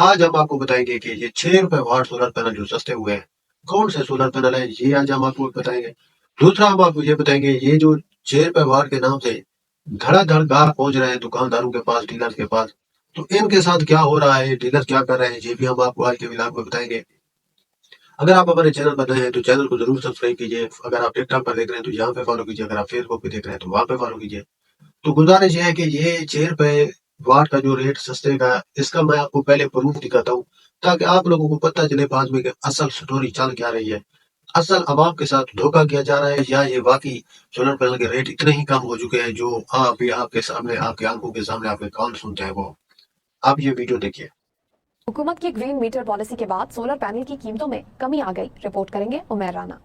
आज हम आपको बताएंगे कि ये 6 रुपए वाट सोलर पैनल जो सस्ते हुए हैं, कौन से सोलर पैनल है, ये आज हम आपको बताएंगे। दूसरा हम आपको ये बताएंगे, ये जो 6 रुपए वाट के नाम से धड़ाधड़ गाहक पहुंच रहे हैं दुकानदारों के पास, डीलर के पास, तो इनके साथ क्या हो रहा है, डीलर क्या कर रहे हैं, ये भी हम आपको आज के व्लॉग में बताएंगे। अगर आप हमारे चैनल पर नए हैं तो चैनल को जरूर सब्सक्राइब कीजिए। अगर आप टिकटॉक पर देख रहे हैं तो यहाँ पे फॉलो कीजिए, अगर आप फेसबुक पे देख रहे हैं तो वहां पे फॉलो कीजिए। तो गुजारिश ये है कि ये 6 रुपए वाट का जो रेट सस्ते का, इसका मैं आपको पहले प्रूफ दिखाता हूँ, ताकि आप लोगों को पता चले बाद में कि असल स्टोरी चल क्या रही है। असल अवाम के साथ धोखा किया जा रहा है, या ये वाकई सोलर पैनल के रेट इतने ही कम हो चुके हैं जो आप भी आपके सामने, आपकी आंखों के सामने, आपके कान सुनते हैं वो। आप ये वीडियो देखिए। हुकूमत की ग्रीन मीटर पॉलिसी के बाद सोलर पैनल की कीमतों में कमी आ गई। रिपोर्ट करेंगे उमैर राना।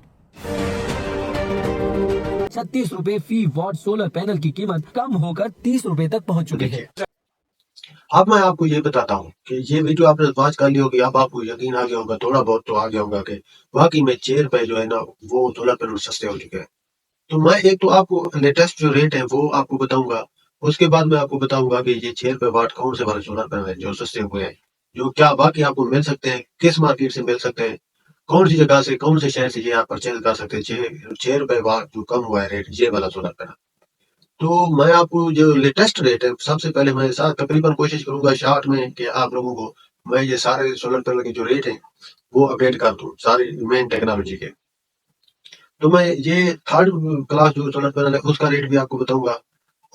36 रुपए फी वॉट सोलर पैनल की कीमत कम होकर 30 रुपए तक पहुंच चुकी है। अब मैं आपको ये बताता हूँ कि ये वीडियो आपने वॉच कर ली होगी, अब आपको यकीन आ गया होगा, थोड़ा बहुत तो आ गया होगा कि वाकई में 6 रुपए जो है ना, वो सोलर पैनल सस्ते हो चुके हैं। तो मैं एक तो आपको लेटेस्ट जो रेट है वो आपको बताऊंगा। उसके बाद मैं आपको बताऊंगा कि ये 6 रुपए वाट कौन से वाले सोलर पैनल है जो सस्ते हुए हैं, जो क्या बाकी आपको मिल सकते हैं, किस मार्केट से मिल सकते हैं, कौन सी जगह से, कौन से शहर से ये आप परचेज कर सकते हैं। 6 रुपए वाट जो कम हुआ है रेट, ये वाला सोलर पैनल। तो मैं आपको जो लेटेस्ट रेट है, सबसे पहले मैं तकरीबन कोशिश करूंगा शॉर्ट में कि आप लोगों को मैं ये सारे सोलर पैनल के जो रेट है वो अपडेट कर दूं, सारी मेन टेक्नोलॉजी के। तो मैं ये थर्ड क्लास जो सोलर पैनल है उसका रेट भी आपको बताऊंगा,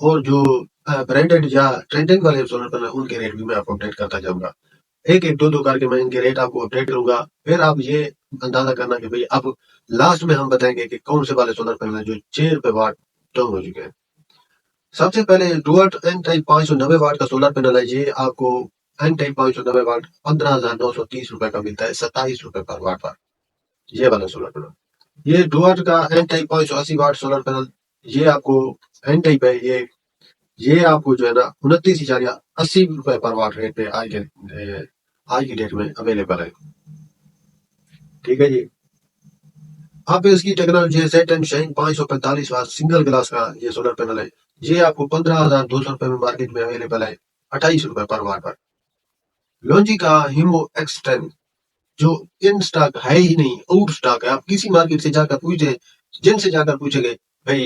और जो ब्रांडेड या ट्रेंडिंग वाले सोलर पैनल उनके रेट भी मैं आपको अपडेट करता जाऊंगा। एक एक दो दो करके मैं इनके रेट आपको अपडेट करूंगा। फिर आप ये अंदाजा करना कि भाई अब लास्ट में हम बताएंगे कि कौन से वाले सोलर पैनल है जो 6 रुपए वाट डाउन हो चुके हैं। सबसे पहले डुअट एन टाइप 590 वाट का सोलर पैनल है। ये आपको एन टाइप 590 वाट 15,930 रुपए का मिलता है, 27 रुपए पर वाट पर, ये वाला सोलर पैनल। ये डुअट का N type 580 watt solar panel, ये आपको एन टाइप है, ये आपको जो है ना 29,80 रुपए पर वाट रेट पे आज की डेट में अवेलेबल है। ठीक है जी। अब इसकी टेक्नोलॉजी है set and shine 545 watt single glass का ये सोलर पैनल है। ये आपको 15,200 रुपए में मार्केट में अवेलेबल है, 28 रुपए पर वाट पर। लॉन्जी का हिमो एक्स10 जो इन स्टॉक है ही नहीं, आउट स्टॉक है। आप किसी मार्केट से जाकर पूछे, जिनसे जाकर पूछेंगे भाई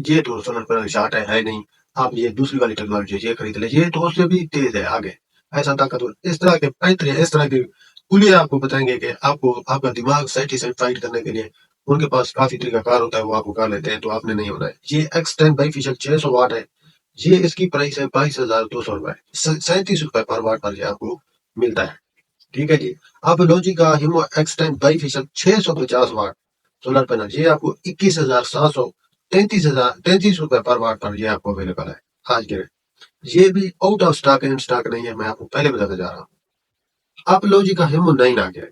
ये तो सोलर पैनल शॉर्ट है नहीं, आप ये दूसरी वाली टेक्नोलॉजी ये खरीद ले, ये तो उससे भी तेज है आगे, ऐसा ताकतवर। इस तरह के पैतरे, इस तरह के पुलिया आपको बताएंगे कि आपको आपका दिमाग सेटिस्फाइड करने के लिए उनके पास काफी तरीका कार होता है, वो आपको कर लेते हैं, तो आपने नहीं होना है। ये एक्स10 बाईफिशियल 600 वाट है। ये इसकी प्राइस है 22,200 रुपए, 37 रुपए पर वाट पर ये आपको मिलता है। ठीक है जी। अब लॉजी का हिमो एक्स10 बाईफिशियल 650 वाट सोलर पैनल, ये आपको 21,733 रुपए पर वाट पर ये आपको अवेलेबल है आज के रेट। ये भी आउट ऑफ स्टॉक है, इन स्टॉक नहीं है, मैं आपको पहले बताता जा रहा हूँ। अब लॉजी का हिमो 9 आ गया है,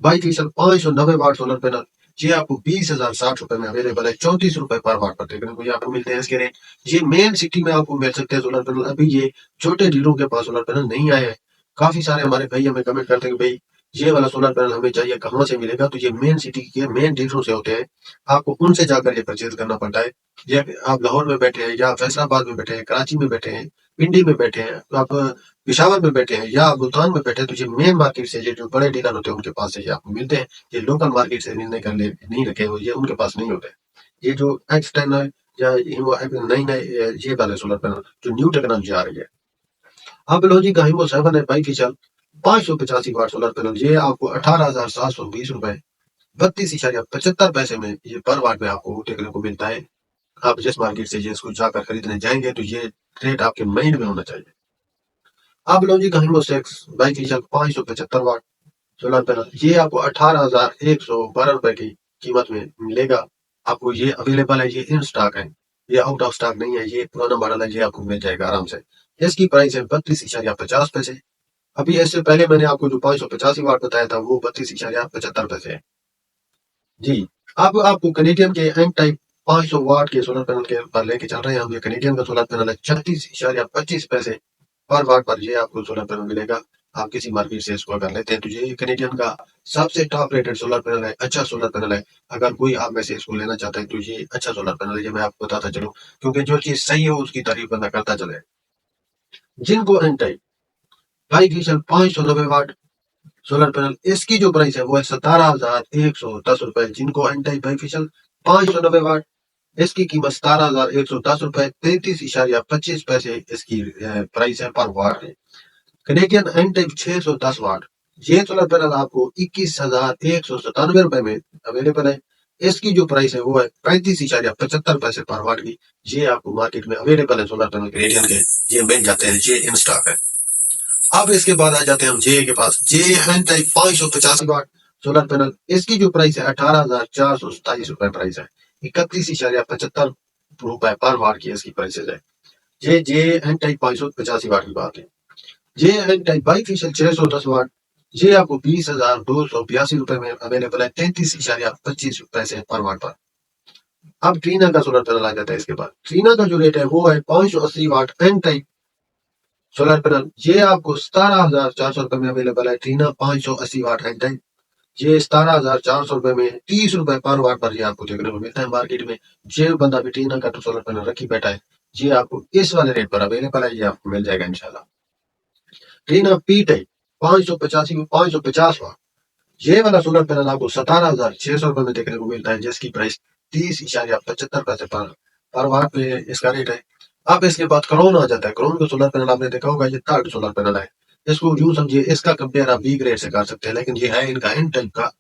बाईफिशियल 590 वाट सोलर पैनल, ये आपको 20,060 रुपए में अवेलेबल है, 34 रुपए पर वाट पर देखने को ये आपको मिलते हैं इसके रेट। ये मेन सिटी में आपको मिल सकते हैं सोलर पैनल। अभी ये छोटे डीलरों के पास सोलर पैनल नहीं आए हैं। काफी सारे हमारे भाई हमें कमेंट करते हैं कि भाई ये वाला सोलर पैनल हमें चाहिए, कहाँ से मिलेगा? तो ये मेन सिटी के मेन डीलरों से होते हैं, आपको उनसे जाकर ये परचेज करना पड़ता है। ये आप लाहौर में बैठे हैं, या फैसलाबाद में बैठे हैं, कराची में बैठे हैं, पिंडी में बैठे हैं, तो आप पिशावर में बैठे हैं, या मुल्तान में बैठे हैं, तो ये मेन मार्केट से ये जो बड़े डीलर होते हैं उनके पास से ये आपको मिलते हैं। ये लोकल मार्केट से मिलने का नहीं रखे हुए, ये उनके पास नहीं होते। ये जो एक्स10 है या नई नई ये वाले सोलर पैनल जो न्यू टेक्नोलॉजी आ रही है। अब लॉजी का हिमो 7 है बाईफिशियल 585 वाट सोलर पैनल, ये आपको 18,720 रुपए 32.75 पैसे में ये पर वाट में आपको देखने को मिलता है। आप जिस मार्केट से ये इसको जाकर खरीदने जाएंगे तो ये रेट आपके माइंड में होना चाहिए। अब लॉजी का हिमो 6 बाईफिशियल 575 वाट सोलर पैनल, ये आपको 18,112 रुपए की कीमत में मिलेगा। आपको ये अवेलेबल है, ये इन स्टॉक है, ये आउट ऑफ स्टॉक नहीं है, ये पुराना मॉडल है, ये आपको मिल जाएगा आराम से। इसकी प्राइस है 32.50 पैसे। अभी इससे पहले मैंने आपको जो 585 वाट बताया था वो 32.75 पैसे है जी। अब आपको कनेडियन के एन टाइप 500 वाट के सोलर पैनल के पर लेके चल रहे हैं हम। ये कनेडियन का सोलर पैनल है, 36.25 पैसे पर वाट पर ये आपको सोलर पैनल मिलेगा। आप किसी मार्केट से इसको अगर लेते हैं तो ये कनेडियन का सबसे टॉप रेटेड सोलर पैनल है, अच्छा सोलर पैनल है। अगर कोई आप में से इसको लेना चाहता है तो ये अच्छा सोलर पैनल है, ये मैं आपको बताता चलूं, क्योंकि जो चीज सही हो उसकी तारीफ बंदा करता चले। जिनको N type bifacial 590 watt solar panel, इसकी जो प्राइस है वो है 17,110 रुपए। जिनको एंटी बाईफिशियल 590 वाट, इसकी कीमत 17,110 रुपए, 33.25 इसकी प्राइस है पर वाट। कैनेडियन एन टाइप 610 वाट, ये सोलर पैनल आपको 21,197 रुपए में अवेलेबल है। इसकी जो प्राइस है वो है 35.75 पर वाट की। ये आपको मार्केट में अवेलेबल है सोलर पैनल कैनेडियन के, ये मिल जाते हैं, ये इन स्टॉक है। अब इसके बाद आ जाते हैं हम जे के पास। J N type 585 watt solar panel, इसकी जो प्राइस है 18,427 रुपए प्राइस है, 31.75 पर वाट की इसकी प्राइसेस है। ये जे एन टाइप 585 वाट की बात है। जे एन टाइप बाईफिशियल 610 वाट, ये आपको 20,282 रुपए में अवेलेबल है, 33.25 पर वाट पर। अब ट्रीना का सोलर पैनल आ जाता है। इसके बाद ट्रीना का जो रेट है वो है 580 what an type solar panel, ये आपको 17,400 रुपए में अवेलेबल है। ट्रीना 580 वाट एन टाइप, ये 17,400 रुपए में 30 रुपए पर वाट पर ये आपको देखने को मिलता है मार्केट में। ये बंदा भी ट्रीना का सोलर पैनल रखी बैठा है, ये आपको इस वाले रेट पर अवेलेबल है, ये आपको मिल जाएगा इंशाल्लाह। ट्रीना पी टाइप 550 वाट, ये वाला सोलर पैनल आपको 17,600 रुपए में देखने को मिलता है, जिसकी प्राइस 30.75 पर वाट पे इसका रेट है। अब इसके बाद क्राउन आ जाता है। क्राउन का सोलर पैनल आपने देखा होगा, ये थर्ड सोलर पैनल है। इसको यूं समझिए, इसका कंपेयर आप बी ग्रेड से कर सकते हैं, लेकिन ये है इनका एन टाइप का,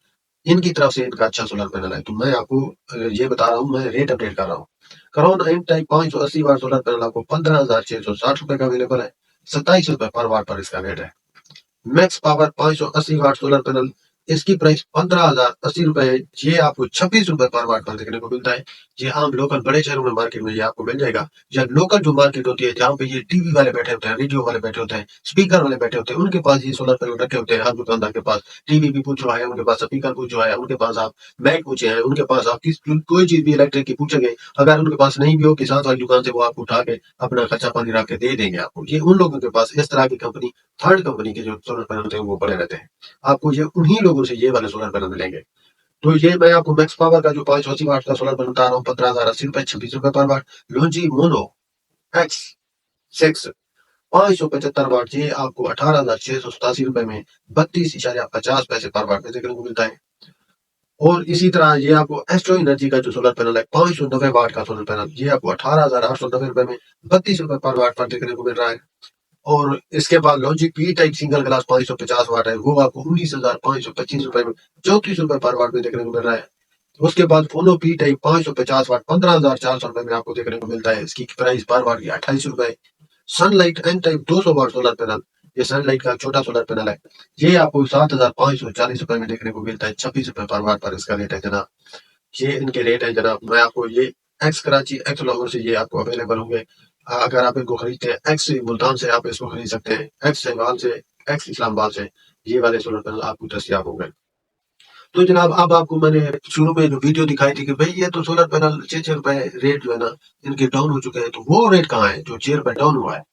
इनकी तरफ से इनका अच्छा सोलर पैनल है। तो मैं आपको ये बता रहा हूँ, मैं रेट अपडेट कर रहा हूँ। Crown N type 580 watt solar panel आपको 15,660 रुपए का अवेलेबल है, 27 रुपए पर वाट पर इसका रेट है। Max power 580 watt solar panel, इसकी प्राइस 15,080 रुपए है, ये आपको 26 रुपए पर वाट पर देखने को मिलता है। ये आम लोकल बड़े शहरों में मार्केट में ये आपको मिल जाएगा। या लोकल जो मार्केट होती है, जहाँ पे ये टीवी वाले बैठे होते हैं, रेडियो वाले बैठे होते हैं, स्पीकर वाले बैठे होते हैं, उनके पास ये सोलर पैनल रखे होते हैं। हर दुकानदार के पास टीवी भी पूछो है, उनके पास स्पीकर पूछो है, उनके पास आप मैक पूछे हैं, उनके पास आप कोई चीज भी इलेक्ट्रिक की पूछेंगे, अगर उनके पास नहीं भी हो कि साथ वाली दुकान से वो आपको उठा के अपना खर्चा पानी रख के दे देंगे आपको। ये उन लोगों के पास इस तरह की कंपनी, थर्ड कंपनी के जो सोलर पैनल होते हैं वो पड़े रहते हैं। आपको ये उन्हीं लोगों से ये वाले सोलर पैनल मिलेंगे। तो ये मैं आपको मैक्स पावर का जो 580 वाट का सोलर पैनल बता रहा हूँ, 15,080 रुपए, 26 रुपए पर वाट। लोंजी मोनो एक्स 6 575 वाट, ये आपको 18,687 रुपए में 32.50 पर वाट में देखने को मिलता है। और इसी तरह ये आपको एस्ट्रो एनर्जी का जो सोलर पैनल है 590 वाट का सोलर पैनल, ये आपको 18,890 रुपए में 32 रुपए पर वाट पर देखने को मिल रहा है। और इसके बाद logic P type single glass 550 वाट है, वो आपको 19,525 रुपए में 34 रुपए पर वाट में देखने को मिल रहा है। उसके बाद फोनो पी टाइप 550 वाट 15,400 रुपए में आपको देखने को मिलता है, इसकी प्राइस पर वाट की 28 रुपए। Sunlight N type 200 watt solar panel, ये सनलाइट का छोटा सोलर पैनल है, ये आपको 7,540 रुपए में देखने को मिलता है, 26 रुपए पर वाट पर इसका रेट है जनाब। ये इनके रेट है जनाब। मैं आपको ये एक्स कराची, एक्स लाहौर से ये आपको अवेलेबल होंगे। अगर आप इनको खरीदते हैं एक्स मुल्तान से, आप इसको खरीद सकते हैं, एक्स शहबाल से, एक्स इस्लामाबाद से, ये वाले सोलर पैनल आपको दस्तियाब होंगे। तो जनाब अब आपको मैंने शुरू में जो वीडियो दिखाई थी कि भाई ये तो सोलर पैनल 6 रुपए रेट जो है ना इनके डाउन हो चुके हैं, तो वो रेट कहाँ है जो 6 रुपए डाउन हुआ है?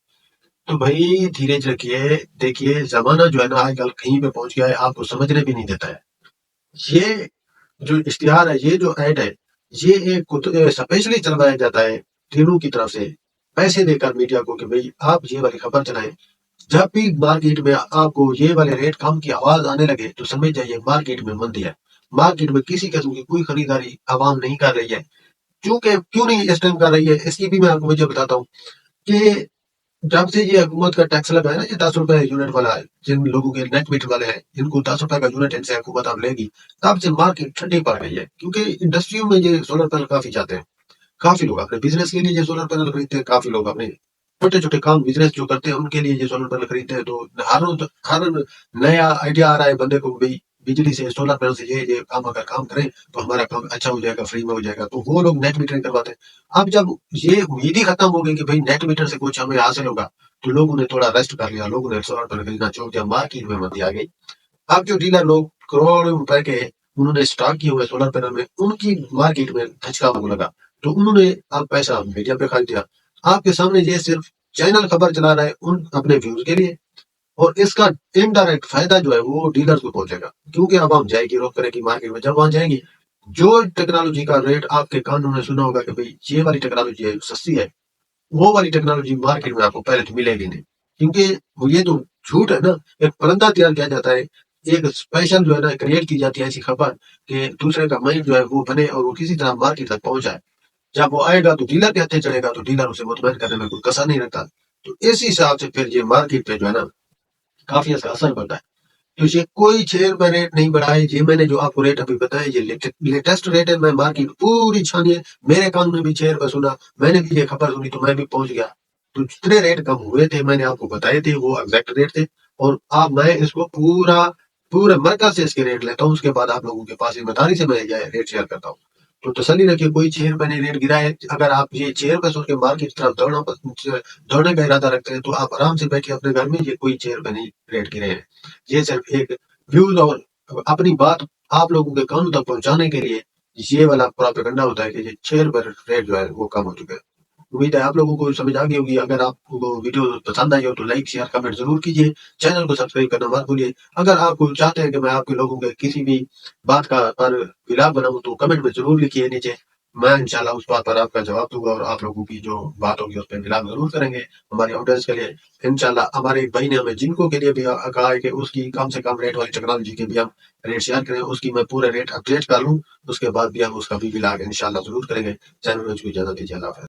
तो भाई धीरज रखिए, देखिए जमाना जो है ना आजकल कहीं पे पहुंच गया है, आपको समझने भी नहीं देता है। ये जो इश्तिहार है, ये जो ऐड है, ये एक स्पेशली चलवाया जाता है ट्रेनों की तरफ से, पैसे देकर मीडिया को कि भाई आप ये वाली खबर चलाएं। जब भी मार्केट में आपको ये वाले रेट कम की आवाज आने लगे तो समझ जाइए मार्केट में मंदी है। मार्केट में किसी किस्म की कोई खरीदारी आवाम नहीं कर रही है। क्योंकि क्यों नहीं इस टाइम कर रही है, इसकी भी मैं आपको वजह बताता हूँ कि जब से ये हुकूमत का टैक्स लगा है ना, ये 10 रुपए यूनिट वाला है, जिन लोगों के नेट मीटर वाले हैं इनको 10 रुपए का यूनिट इनसे हुकूमत अब लेगी, तब से मार्केट ठंडी पड़ गई है। क्योंकि इंडस्ट्रियों में ये सोलर पैनल काफी जाते हैं, काफी लोग अपने बिजनेस के लिए ये सोलर पैनल खरीदते हैं, काफी लोग अपने छोटे छोटे काम बिजनेस जो करते हैं उनके लिए ये सोलर पैनल खरीदते हैं। तो हर नया आइडिया आ रहा है बंदे को, भाई बिजली से सोलर पैनल से ये काम अगर काम करें तो हमारा काम अच्छा हो जाएगा, फ्री में हो जाएगा, तो वो लोग नेट मीटरिंग करवाते हैं। अब जब ये उम्मीद ही खत्म हो गई कि भाई नेट मीटर से कुछ हमें हासिल होगा, तो लोगों ने थोड़ा रेस्ट कर लिया, लोगों ने सोलर पैनल खरीदना छोड़ दिया, मार्केट में मंदी आ गई। अब जो डीलर लोग करोड़ों रुपए के उन्होंने स्टॉक किए हुए सोलर पैनल में, उनकी मार्केट में धचका लगा, तो उन्होंने अब पैसा मीडिया पे खर्च दिया। आपके सामने ये सिर्फ चैनल खबर चला रहा है उन अपने व्यूज के लिए, और इसका इनडायरेक्ट फायदा जो है वो डीलर को पहुंचेगा। क्योंकि अब हम जाएगी रोक करेगी मार्केट में, जब वहां जाएंगी जो टेक्नोलॉजी का रेट आपके कानों ने सुना होगा कि भाई ये वाली टेक्नोलॉजी है सस्ती है, वो वाली टेक्नोलॉजी मार्केट में आपको पहले तो मिलेगी नहीं। क्योंकि वो ये तो झूठ है ना, एक परंदा तैयार किया जाता है, एक स्पेशल जो है ना क्रिएट की जाती है ऐसी खबर कि दूसरे का माइंड जो है वो बने और वो किसी तरह मार्केट तक पहुंच जाए। जब वो आएगा तो डीलर के हाथे चढ़ेगा तो डीलर उसे मुतमईन करने में कोई कसर नहीं रखता। तो इस हिसाब से फिर ये मार्केट पे जो है ना काफी इसका असर पड़ता है। तो ये कोई शेयर में रेट नहीं बढ़ा है, ये मैंने जो आपको रेट अभी बताया ये लेटेस्ट रेट है। मैं मार्केट पूरी छानी है, मेरे कान में भी शेयर पर सुना, मैंने भी ये खबर सुनी तो मैं भी पहुंच गया। तो जितने रेट कम हुए थे मैंने आपको बताए थे वो एग्जैक्ट रेट थे। और अब मैं इसको पूरे मरकज से इसके रेट लेता हूँ, उसके बाद आप लोगों के पास ईमानदारी से मैं ये रेट शेयर करता हूँ। तो तसल्ली रखिए, कोई शेयर मैंने रेट गिरा है, अगर आप ये शेयर पे सोच के मार्केट की तरफ दौड़ने का इरादा रखते हैं तो आप आराम से बैठिए अपने घर में, ये कोई शेयर पे नहीं रेट गिरे हैं। ये सिर्फ एक व्यूज और अपनी बात आप लोगों के कानों तक पहुंचाने के लिए ये वाला प्रोपेगेंडा होता है कि ये शेयर पर रेट जो है वो कम हो चुके हैं। उम्मीद है आप लोगों को समझ आ गई होगी। अगर आपको वीडियो पसंद आई हो तो लाइक शेयर कमेंट जरूर कीजिए, चैनल को सब्सक्राइब करना मत भूलिए। अगर आप चाहते हैं कि मैं आपके लोगों के किसी भी बात का पर विलाप बनाऊं तो कमेंट में जरूर लिखिए नीचे, मैं इंशाल्लाह उस बात पर आपका जवाब दूंगा और आप लोगों की जो बात होगी उस पर विलाप जरूर करेंगे हमारी ऑडियंस के लिए। इंशाल्लाह हमारे एक भाई ने हमें जिनको के लिए भी कहा है कि उसकी कम से कम रेट वाली टेक्नोलॉजी के भी हम रेट शेयर करें, उसकी मैं पूरे रेट अपडेट कर लूँ, उसके बाद भी हम उसका भी विलाप इंशाल्लाह जरूर करेंगे। चैनल में इजाजत दीजिए, अल्लाह हाफ़िज़।